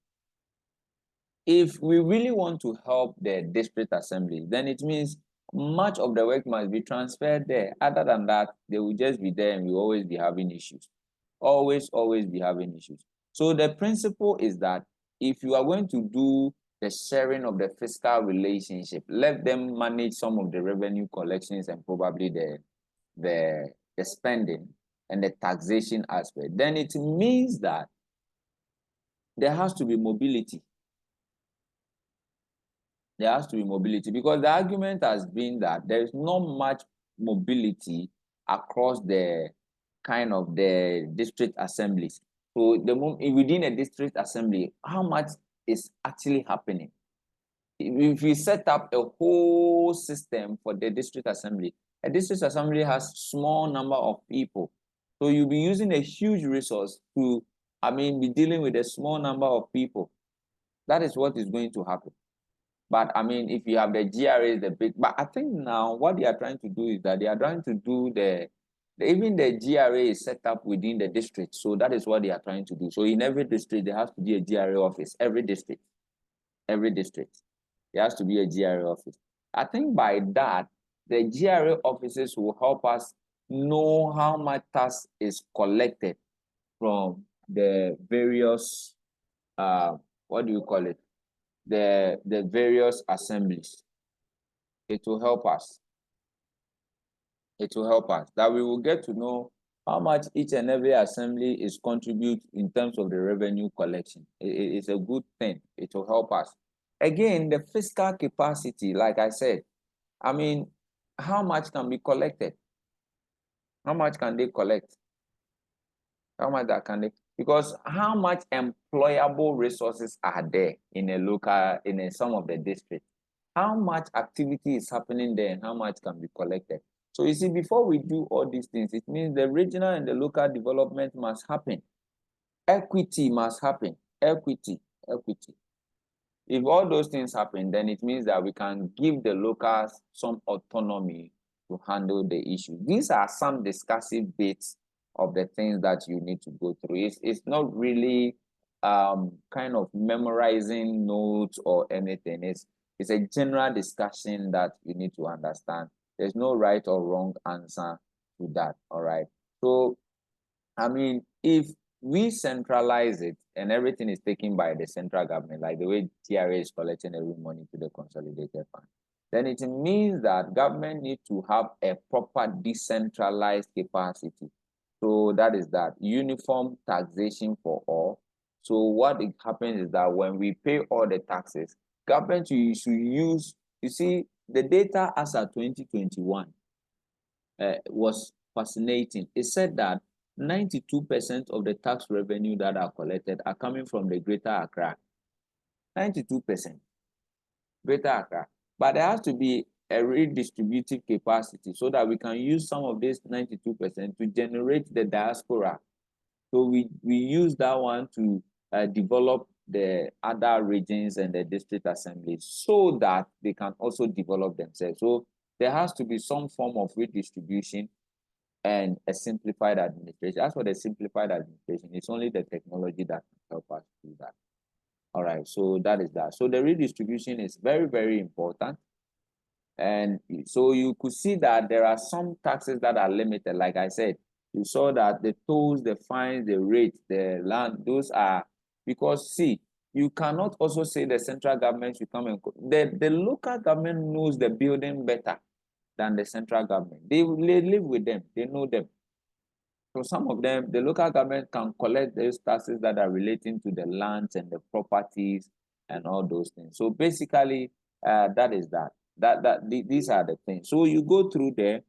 if we really want to help the district assembly, then it means much of the work must be transferred there. Other than that, they will just be there and we will always be having issues. Always be having issues. So the principle is that if you are going to do the sharing of the fiscal relationship. Let them manage some of the revenue collections and probably the spending and the taxation aspect. Then it means that there has to be mobility. There has to be mobility, because the argument has been that there is not much mobility across the kind of the district assemblies. So within a district assembly, how much is actually happening? If you set up a whole system for the district assembly, a district assembly has small number of people. So you'll be using a huge resource to, be dealing with a small number of people. That is what is going to happen. But if you have the GRA, the big, but I think now what they are trying to do is that they are trying to do even the GRA is set up within the district. So that is what they are trying to do. So in every district, there has to be a GRA office, every district. There has to be a GRA office. I think by that, the GRA offices will help us know how much tax is collected from the various, what do you call it? The various assemblies. It will help us. It will help us that we will get to know how much each and every assembly is contribute in terms of the revenue collection. It's a good thing. It will help us. Again, the fiscal capacity, like I said, how much can be collected? How much can they collect? How much that can they? Because how much employable resources are there in some of the districts? How much activity is happening there and how much can be collected? So you see, before we do all these things, it means the regional and the local development must happen. Equity must happen. Equity. If all those things happen, then it means that we can give the locals some autonomy to handle the issue. These are some discursive bits of the things that you need to go through. It's not really kind of memorizing notes or anything. It's a general discussion that you need to understand. There's no right or wrong answer to that, all right? So, if we centralize it and everything is taken by the central government, like the way TRA is collecting every money to the consolidated fund, then it means that government needs to have a proper decentralized capacity. So that is that uniform taxation for all. So what happens is that when we pay all the taxes, government should use, you see, the data as of 2021 was fascinating. It said that 92% of the tax revenue that are collected are coming from the Greater Accra. 92%. Greater Accra. But there has to be a redistributive capacity so that we can use some of this 92% to generate the diaspora. So we use that one to develop the other regions and the district assemblies so that they can also develop themselves. So there has to be some form of redistribution and a simplified administration. As for the simplified administration, it's only the technology that can help us do that. All right, so that is that. So the redistribution is very, very important. And so you could see that there are some taxes that are limited. Like I said, you saw that the tolls, the fines, the rates, the land, those are, because see, you cannot also say the central government should come and, the local government knows the building better than the central government. They live with them, they know them. So some of them, the local government can collect those taxes that are relating to the lands and the properties and all those things. So basically, that is that. These are the things. So you go through there,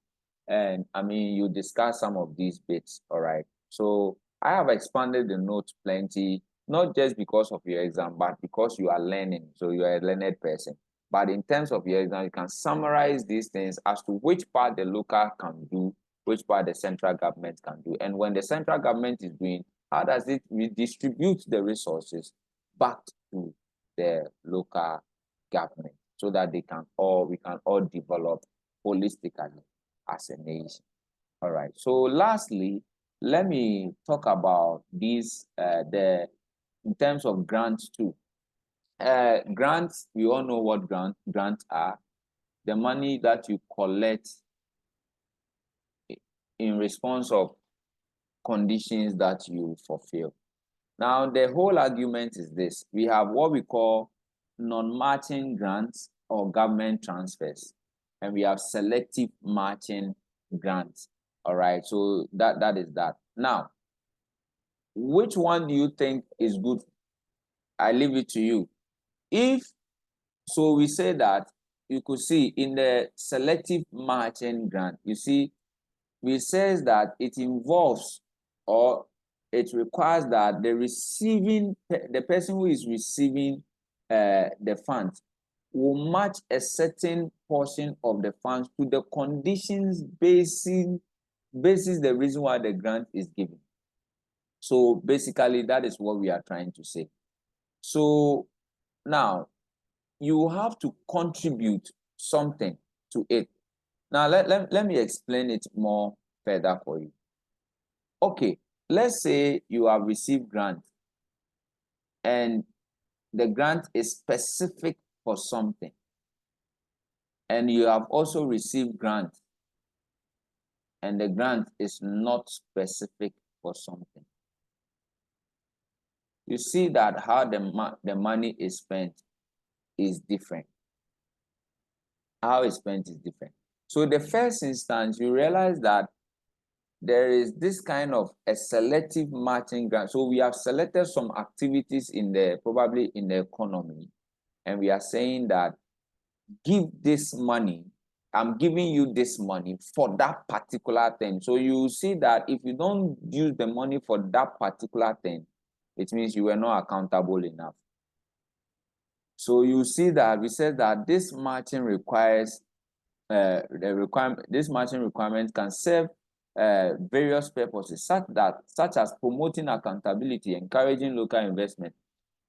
and you discuss some of these bits. All right. So I have expanded the notes plenty, not just because of your exam, but because you are learning. So you are a learned person. But in terms of your exam, you can summarize these things as to which part the local can do, which part the central government can do. And when the central government is doing, how does it redistribute the resources back to the local government so that we can all develop holistically as a nation. All right. So lastly, let me talk about these in terms of grants too. Grants, we all know what grants are. The money that you collect in response of conditions that you fulfill. Now, the whole argument is this. We have what we call non-matching grants or government transfers, and we have selective matching grants. All right, so that is that. Now, which one do you think is good? I leave it to you. If so, we say that you could see in the selective matching grant, you see, we says that it involves or it requires that the person who is receiving the funds will match a certain portion of the funds to the conditions basis the reason why the grant is given. So basically, that is what we are trying to say. So now you have to contribute something to it. Now let me explain it more further for you. Okay, let's say you have received grant and the grant is specific for something, and you have also received grant and the grant is not specific for something. You see that how the money is spent is different. How it's spent is different. So the first instance, you realize that there is this kind of a selective matching grant. So we have selected some activities probably in the economy, and we are saying that give this money, I'm giving you this money for that particular thing. So you see that if you don't use the money for that particular thing, it means you were not accountable enough. So you see that we said that this matching requires this matching requirement can serve various purposes, such as promoting accountability, encouraging local investment.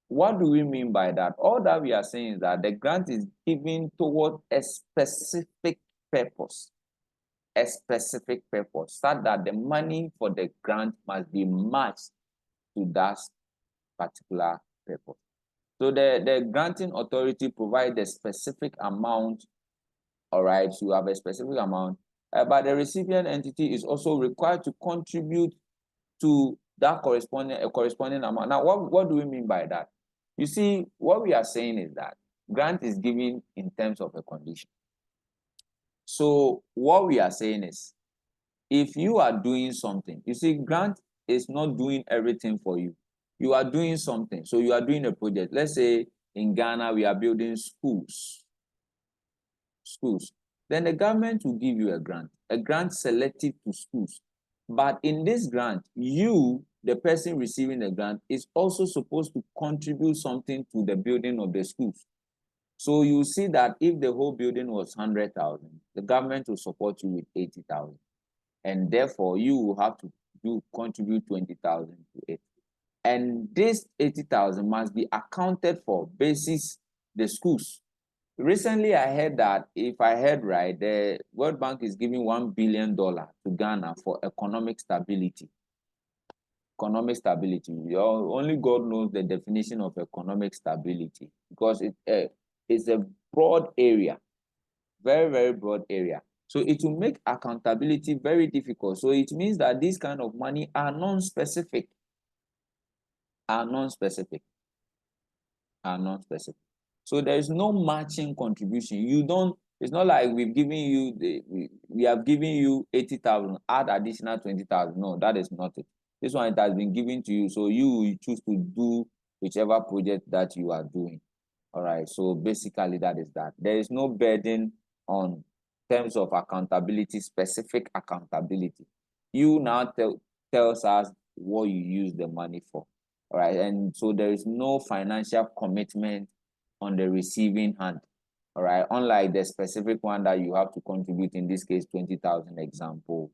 What do we mean by that? All that we are saying is that the grant is given toward a specific purpose, such that the money for the grant must be matched to that particular purpose. So the granting authority provides a specific amount. All right, so you have a specific amount, but the recipient entity is also required to contribute to that corresponding amount. Now, what do we mean by that? You see, what we are saying is that grant is given in terms of a condition. So what we are saying is, if you are doing something, you see, grant is not doing everything for you. You are doing something. So you are doing a project. Let's say in Ghana, we are building schools. Then the government will give you a grant selective to schools. But in this grant, you, the person receiving the grant, is also supposed to contribute something to the building of the schools. So you see that if the whole building was 100,000, the government will support you with 80,000. And therefore, you will have to contribute 20,000 to it. And this 80,000 must be accounted for basis the schools. Recently, I heard that, if I heard right, the World Bank is giving $1 billion to Ghana for economic stability. Economic stability. Only God knows the definition of economic stability, because it's a broad area, very, very broad area. So it will make accountability very difficult. So it means that this kind of money are non-specific. So there is no matching contribution. It's not like we have given you 80,000, add additional 20,000. No, that is not it. This one, it has been given to you, so you choose to do whichever project that you are doing. All right, so basically that is that. There is no burden on terms of accountability, specific accountability. You now tells us what you use the money for. All right, and so there is no financial commitment on the receiving hand. All right, unlike the specific one that you have to contribute, in this case 20,000 example.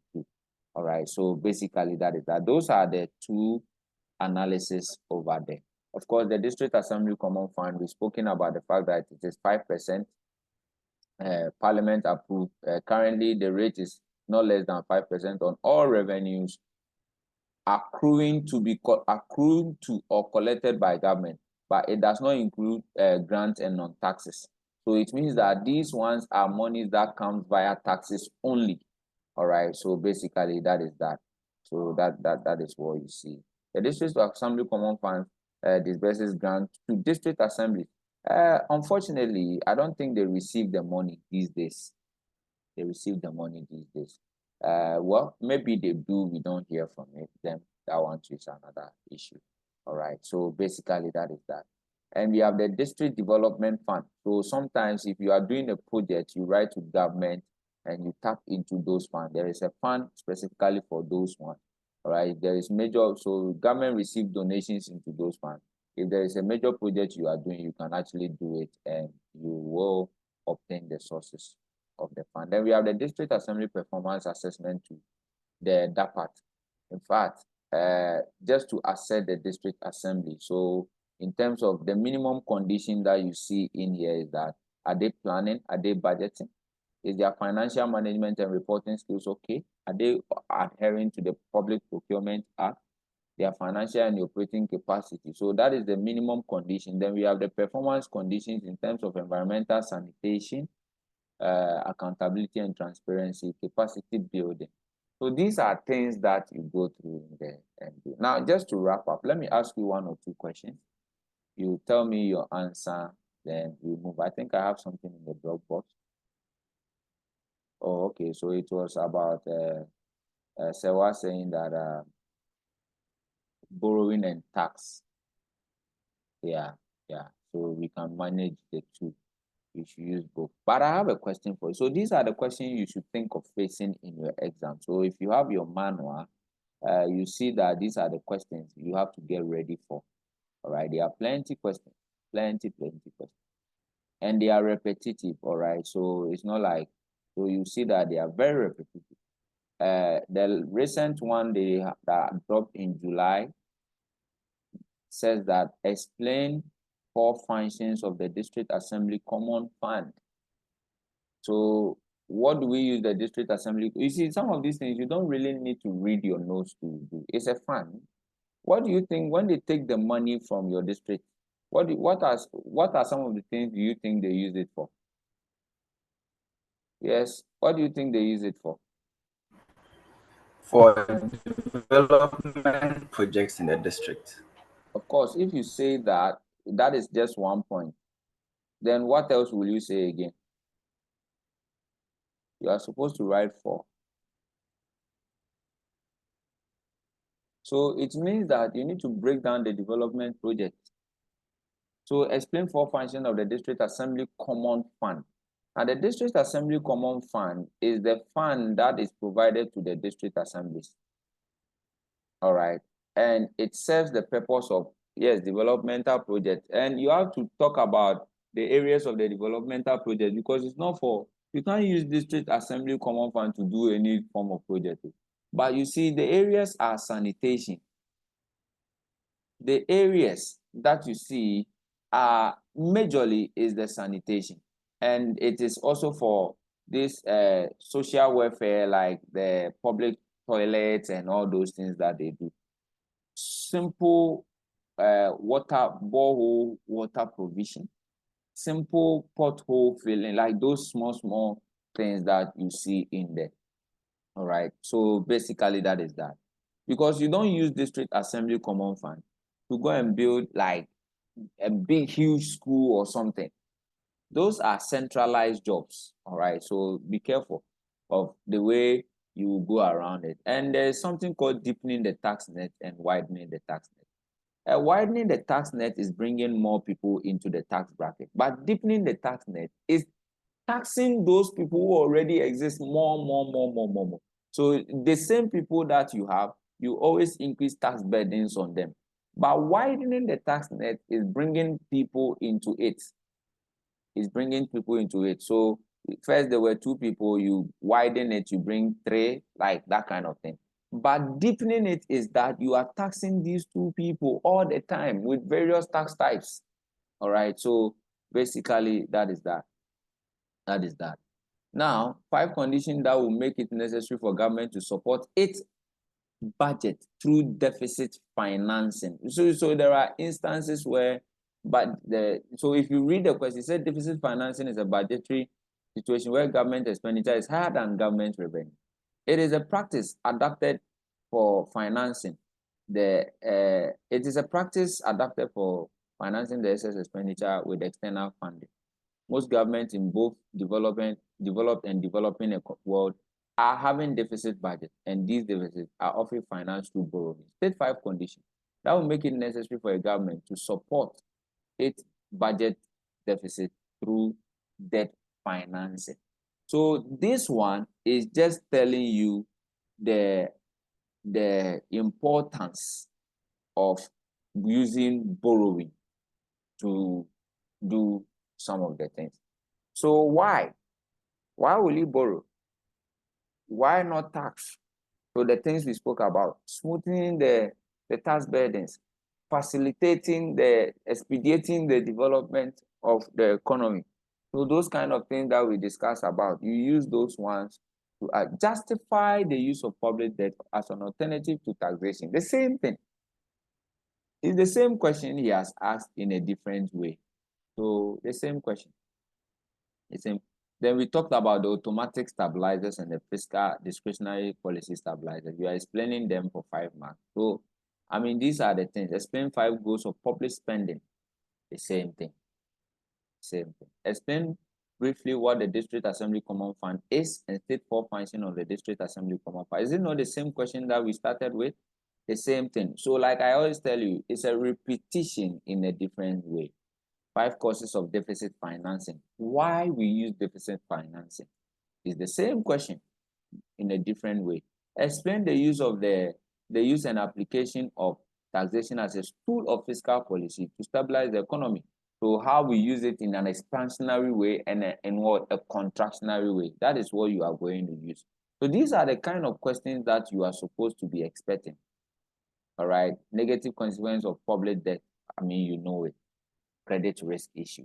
All right, so basically that is that. Those are the two analysis over there. Of course, the District Assembly Common Fund, we've spoken about the fact that it is 5%. Parliament approved. Currently, the rate is not less than 5% on all revenues accrued to or collected by government, but it does not include grants and non-taxes. So it means that these ones are monies that comes via taxes only. All right, so basically that is that. So that is what you see. The District Assembly Common Fund disburses grants to district assemblies Unfortunately, I don't think they receive the money these days. They receive the money these days. Well, maybe they do. We don't hear from it. Then that one is another issue. All right. So basically, that is that. And we have the district development fund. So sometimes, if you are doing a project, you write to government and you tap into those funds. There is a fund specifically for those ones. All right. There is major. So government receive donations into those funds. If there is a major project you are doing, you can actually do it, and you will obtain the sources of the fund. Then we have the district assembly performance assessment to that part. In fact, just to assess the district assembly. So in terms of the minimum condition that you see in here is that, are they planning? Are they budgeting? Is their financial management and reporting skills okay? Are they adhering to the Public Procurement Act? Their financial and operating capacity. So that is the minimum condition. Then we have the performance conditions in terms of environmental sanitation, accountability and transparency, capacity building. So these are things that you go through in there and do. Now, just to wrap up, let me ask you one or two questions. You tell me your answer, then we move. I think I have something in the Dropbox. Oh, okay. So it was about Sewa saying that borrowing and tax. Yeah. So we can manage the two. You should use both. But I have a question for you. So these are the questions you should think of facing in your exam. So if you have your manual, you see that these are the questions you have to get ready for. All right. There are plenty questions, plenty questions. And they are repetitive. All right. So it's not like, so you see that they are very repetitive. The recent one that dropped in July says that explain 4 functions of the District Assembly Common Fund. So what do we use the District Assembly? You see, some of these things you don't really need to read your notes to do. It's a fund. What do you think when they take the money from your district? What are some of the things do you think they use it for? Yes. What do you think they use it for? For development projects in the district. Of course, if you say that, that is just one point. Then what else will you say again? You are supposed to write 4. So it means that you need to break down the development project. So explain 4 functions of the District Assembly Common Fund. And the District Assembly Common Fund is the fund that is provided to the district assemblies. All right. And it serves the purpose of, yes, developmental project. And you have to talk about the areas of the developmental project, because it's not for, you can't use District Assembly Common Fund to do any form of project. But you see, the areas are sanitation. The areas that you see are majorly is the sanitation. And it is also for this social welfare, like the public toilets and all those things that they do. Simple borehole water provision, simple pothole filling, like those small things that you see in there. All right. So basically that is that. Because you don't use District Assembly Common Fund to go and build like a big, huge school or something. Those are centralized jobs. All right. So be careful of the way you go around it. And there's something called deepening the tax net and widening the tax net. Widening the tax net is bringing more people into the tax bracket, but deepening the tax net is taxing those people who already exist more. So the same people that you have, you always increase tax burdens on them. But widening the tax net is bringing people into it. It's bringing people into it. So first there were 2 people, you widen it, you bring 3, like that kind of thing. But deepening it is that you are taxing these 2 people all the time with various tax types. All right. So basically that is that. That is that. Now, 5 conditions that will make it necessary for government to support its budget through deficit financing. So there are instances where, so if you read the question, it said deficit financing is a budgetary situation where government expenditure is higher than government revenue. It is a practice adopted for financing. It is a practice adopted for financing the excess expenditure with external funding. Most governments in both developed and developing world are having deficit budget, and these deficits are often financed through borrowing. State 5 condition that will make it necessary for a government to support its budget deficit through debt financing. So this one is just telling you the importance of using borrowing to do some of the things. So why will you borrow? Why not tax? So the things we spoke about, smoothing the tax burdens, facilitating expediting the development of the economy. So those kind of things that we discuss about, you use those ones to justify the use of public debt as an alternative to taxation. The same thing. It's the same question he has asked in a different way. So the same question. The same. Then we talked about the automatic stabilizers and the fiscal discretionary policy stabilizers. You are explaining them for 5 marks. So, I mean, these are the things. Explain 5 goals of public spending. The same thing. Same thing. Explain briefly what the District Assembly Common Fund is and state 4 functions of the District Assembly Common Fund. Is it not the same question that we started with? The same thing. So, like I always tell you, it's a repetition in a different way. 5 causes of deficit financing. Why we use deficit financing is the same question in a different way. Explain the use of the use and application of taxation as a tool of fiscal policy to stabilize the economy. So how we use it in an expansionary way and what a contractionary way. That is what you are going to use. So these are the kind of questions that you are supposed to be expecting. All right. Negative consequence of public debt. I mean, you know it. Credit risk issue,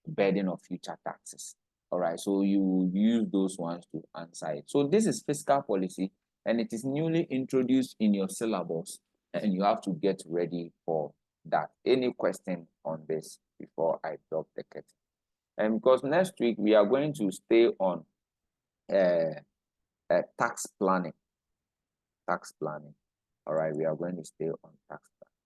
burden of future taxes. All right, so you use those ones to answer it. So this is fiscal policy, and it is newly introduced in your syllabus, and you have to get ready for that. Any question on this before I drop the curtain? And because next week we are going to stay on tax planning. Tax planning. All right, we are going to stay on tax planning.